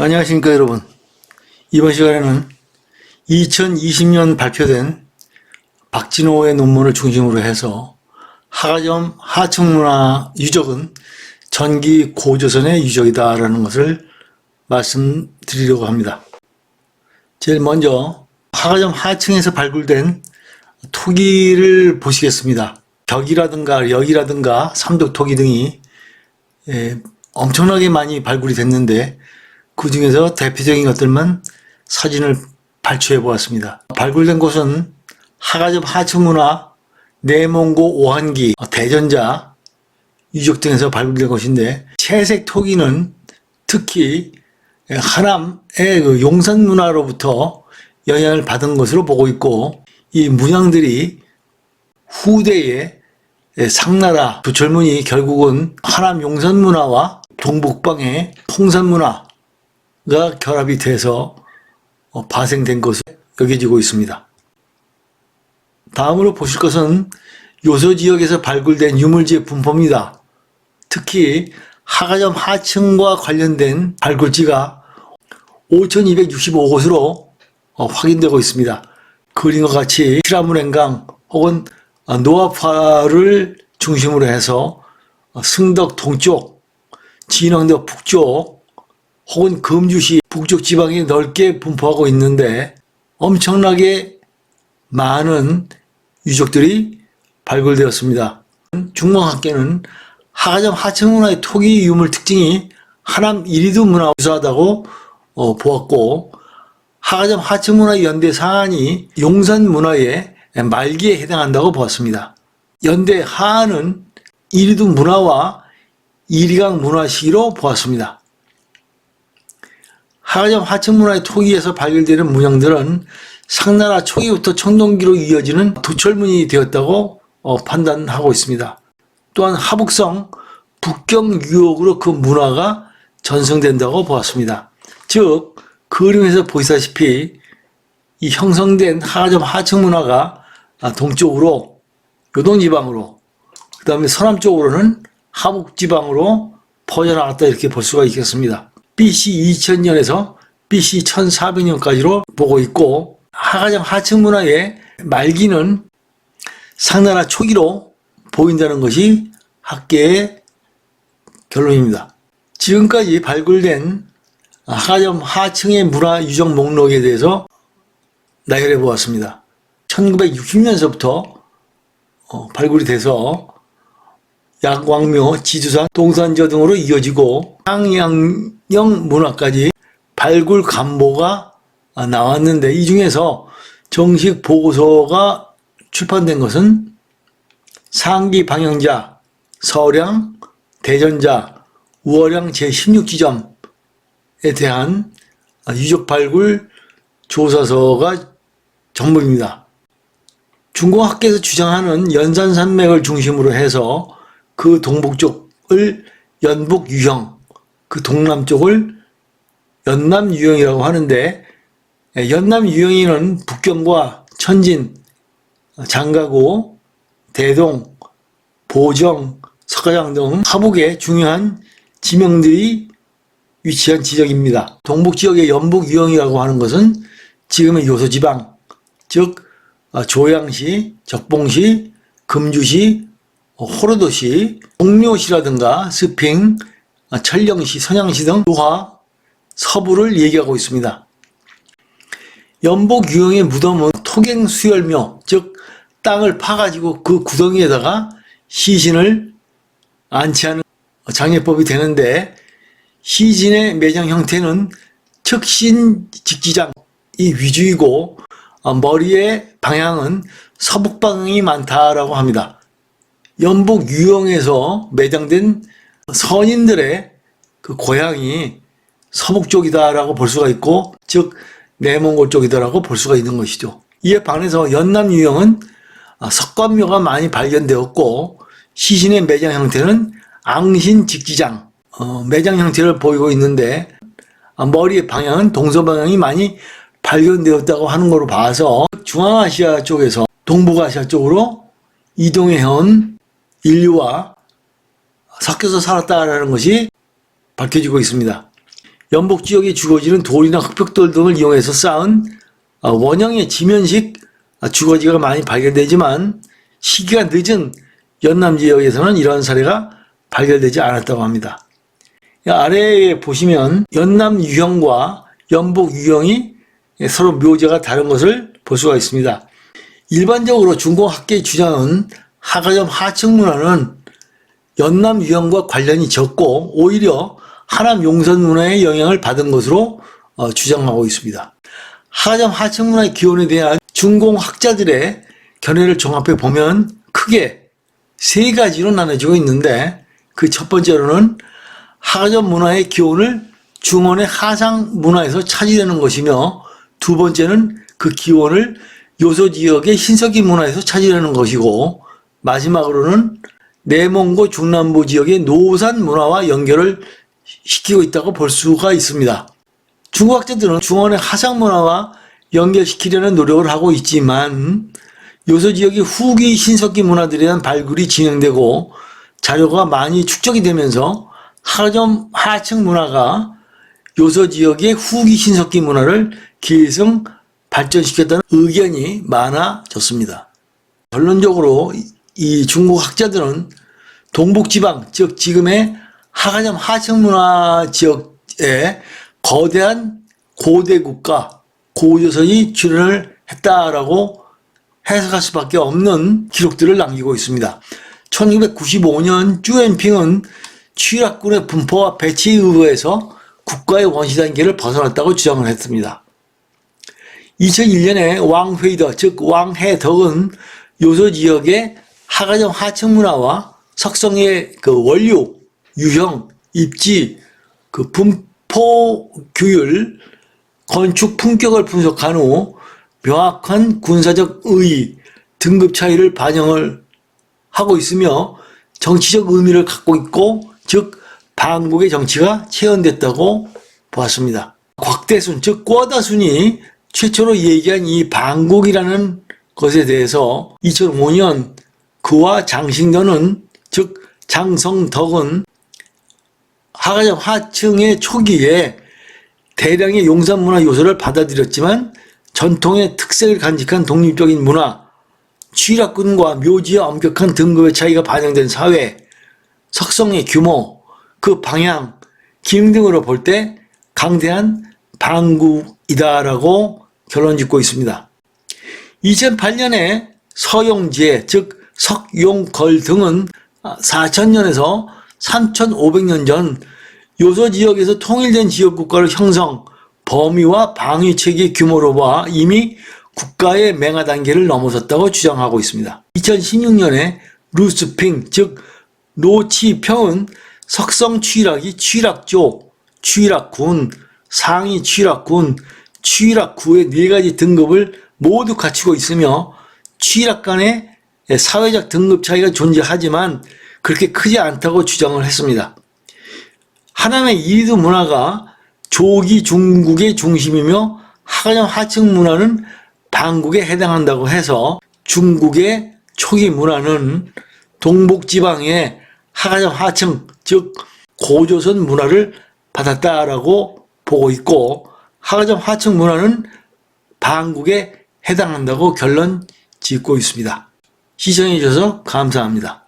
안녕하십니까 여러분. 이번 시간에는 2020년 발표된 박진호의 논문을 중심으로 해서 하가점 하층문화 유적은 전기 고조선의 유적이다 라는 것을 말씀드리려고 합니다. 제일 먼저 하가점 하층에서 발굴된 토기를 보시겠습니다. 벽이라든가 역이라든가 삼독토기 등이 엄청나게 많이 발굴이 됐는데 그 중에서 대표적인 것들만 사진을 발췌해 보았습니다. 발굴된 곳은 하가점 하층문화, 내몽고 오한기, 대전자 유적 등에서 발굴된 곳인데, 채색 토기는 특히 하남의 그 용산 문화로부터 영향을 받은 것으로 보고 있고, 이 문양들이 후대의 상나라 부철문이 결국은 하남 용산 문화와 동북방의 홍산 문화가 결합이 돼서 파생된 것으로 여겨지고 있습니다. 다음으로 보실 것은 요소지역에서 발굴된 유물지의 분포입니다. 특히 하가점 하층과 관련된 발굴지가 5,265곳으로 확인되고 있습니다. 그림과 같이 시라문행강 혹은 노아파를 중심으로 해서 승덕 동쪽, 진흥도 북쪽 혹은 금주시 북쪽 지방이 넓게 분포하고 있는데 엄청나게 많은 유적들이 발굴되었습니다. 중공학계는 하가점 하층문화의 토기 유물 특징이 하남 이리두 문화와 유사하다고 보았고, 하가점 하층문화의 연대 상한이 용산 문화의 말기에 해당한다고 보았습니다. 연대 하한은 이리두 문화와 이리강 문화 시기로 보았습니다. 하가점 하층문화의 토기에서 발견되는 문양들은 상나라 초기부터 청동기로 이어지는 도철문이 되었다고 판단하고 있습니다. 또한 하북성 북경 유역으로 그 문화가 전승된다고 보았습니다. 즉 그림에서 보시다시피 이 형성된 하가점 하층문화가 동쪽으로 요동지방으로, 그 다음에 서남쪽으로는 하북지방으로 퍼져나갔다 이렇게 볼 수가 있겠습니다. BC 2000년에서 BC 1400년까지로 보고 있고, 하가점 하층문화의 말기는 상나라 초기로 보인다는 것이 학계의 결론입니다. 지금까지 발굴된 하가점 하층의 문화 유적 목록에 대해서 나열해 보았습니다. 1960년서부터 발굴이 돼서 약왕묘, 지두산, 동산저 등으로 이어지고 향양령 문화까지 발굴 간보가 나왔는데, 이 중에서 정식 보고서가 출판된 것은 상기 방영자, 서량, 대전자, 우월양 제16지점에 대한 유적 발굴 조사서가 전부입니다. 중공학계에서 주장하는 연산산맥을 중심으로 해서 그 동북쪽을 연북유형, 그 동남쪽을 연남유형이라고 하는데, 연남유형에는 북경과 천진, 장가고, 대동, 보정, 석가장 등 하북의 중요한 지명들이 위치한 지역입니다. 동북지역의 연북유형이라고 하는 것은 지금의 요소지방, 즉 조양시, 적봉시, 금주시, 호로도시, 동묘시라든가 스핑, 천령시, 선양시 등 노화, 서부를 얘기하고 있습니다. 연북유형의 무덤은 토갱수열묘, 즉 땅을 파가지고 그 구덩이에다가 시신을 안치하는 장례법이 되는데, 시신의 매장 형태는 척신직지장이 위주이고 머리의 방향은 서북 방향이 많다라고 합니다. 연북 유형에서 매장된 선인들의 그 고향이 서북 쪽이다라고 볼 수가 있고, 즉 내몽골 쪽이다라고 볼 수가 있는 것이죠. 이에 반해서 연남 유형은 석관묘가 많이 발견되었고, 시신의 매장 형태는 앙신직지장 매장 형태를 보이고 있는데, 머리의 방향은 동서방향이 많이 발견되었다고 하는 것으로 봐서 중앙아시아 쪽에서 동북아시아 쪽으로 이동해온 인류와 섞여서 살았다라는 것이 밝혀지고 있습니다. 연복 지역에 주거지는 돌이나 흑벽돌 등을 이용해서 쌓은 원형의 지면식 주거지가 많이 발견되지만 시기가 늦은 연남 지역에서는 이러한 사례가 발견되지 않았다고 합니다. 아래에 보시면 연남 유형과 연복 유형이 서로 묘제가 다른 것을 볼 수가 있습니다. 일반적으로 중공학계의 주장은 하가점 하층 문화는 연남 유형과 관련이 적고 오히려 하남 용선 문화의 영향을 받은 것으로 주장하고 있습니다. 하가점 하층 문화의 기원에 대한 중공학자들의 견해를 종합해 보면 크게 세 가지로 나눠지고 있는데, 그 첫 번째로는 하가점 문화의 기원을 중원의 하상 문화에서 찾으려는 것이며, 두 번째는 그 기원을 요소지역의 신석기 문화에서 찾으려는 것이고, 마지막으로는 내몽고 중남부 지역의 노산 문화와 연결을 시키고 있다고 볼 수가 있습니다. 중국학자들은 중원의 하상 문화와 연결시키려는 노력을 하고 있지만 요소지역의 후기 신석기 문화들에 대한 발굴이 진행되고 자료가 많이 축적이 되면서 하가점 하층 문화가 요소지역의 후기 신석기 문화를 계승 발전시켰다는 의견이 많아졌습니다. 결론적으로 이 중국 학자들은 동북지방, 즉 지금의 하가점 하층 문화 지역에 거대한 고대 국가, 고조선이 출현을 했다라고 해석할 수밖에 없는 기록들을 남기고 있습니다. 1995년 쭈엔핑은 취락군의 분포와 배치에 의거해서 국가의 원시 단계를 벗어났다고 주장을 했습니다. 2001년에 왕회더, 즉 왕해덕은 요소지역의 하가점 하층 문화와 석성의 그 원료, 유형, 입지, 그 분포 규율, 건축 품격을 분석한 후 명확한 군사적 의의, 등급 차이를 반영을 하고 있으며 정치적 의미를 갖고 있고, 즉 반국의 정치가 체현됐다고 보았습니다. 곽대순, 즉 꿔다순이 최초로 얘기한 이 반국이라는 것에 대해서 2005년 그와 장신덕은, 즉 장성덕은 하가점 하층의 초기에 대량의 용산문화 요소를 받아들였지만 전통의 특색을 간직한 독립적인 문화, 취락군과 묘지의 엄격한 등급의 차이가 반영된 사회, 석성의 규모, 그 방향, 기능 등으로 볼 때 강대한 반국이다라고 결론짓고 있습니다. 2008년에 서용제, 즉 석용걸 등은 4000년에서 3500년 전 요소지역에서 통일된 지역국가를 형성, 범위와 방위체계 규모로 봐 이미 국가의 맹하 단계를 넘어섰다고 주장하고 있습니다. 2016년에 루스핑, 즉 노치평은 석성 취락이 취락조, 취락군, 상위 취락군, 취락구의 4가지 등급을 모두 갖추고 있으며 취락 간의 사회적 등급 차이가 존재하지만 그렇게 크지 않다고 주장을 했습니다. 하남의 이리두 문화가 조기 중국의 중심이며 하가점 하층 문화는 반국에 해당한다고 해서 중국의 초기 문화는 동북지방의 하가점 하층, 즉 고조선 문화를 받았다라고 보고 있고, 하가점 하층 문화는 반국에 해당한다고 결론 짓고 있습니다. 시청해 주셔서 감사합니다.